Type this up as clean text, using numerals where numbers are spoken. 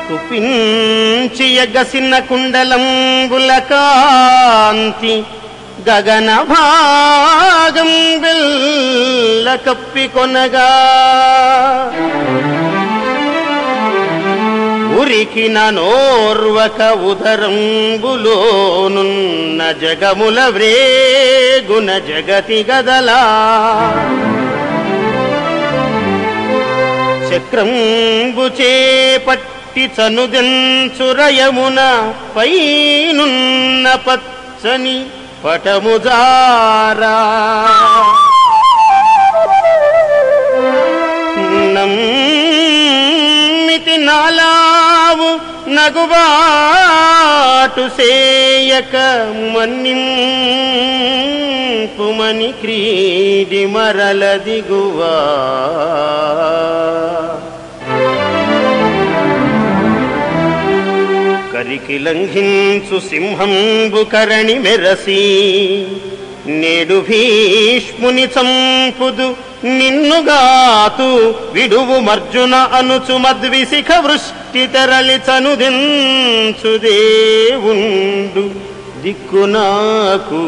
కుపించి ఎగసిన కుండలంబుల కాంతి గగన భాగం వెల్ల కప్పికొనగా ఉరికిన నోర్వక ఉదరంబులోనున్న జగముల వ్రేగున జగతి గదలా చక్రంబు చేపట్టి చనుదెంచురయమున పైనున్న పచ్చని పటముజారా నమ్మితి నాలావు నగుబాటు సేయక మన్నింపుమని క్రీడి మరల దిగువా కరికి లంఘించు సింహంబు కరణి మెరసి నేడు భీష్ముని చంపుదు నిన్నుగాతు విడువు మర్జున అనుచు మద్విశిఖ వృష్టి తెరలి చనుదించు దేవుండు దిక్కు నాకు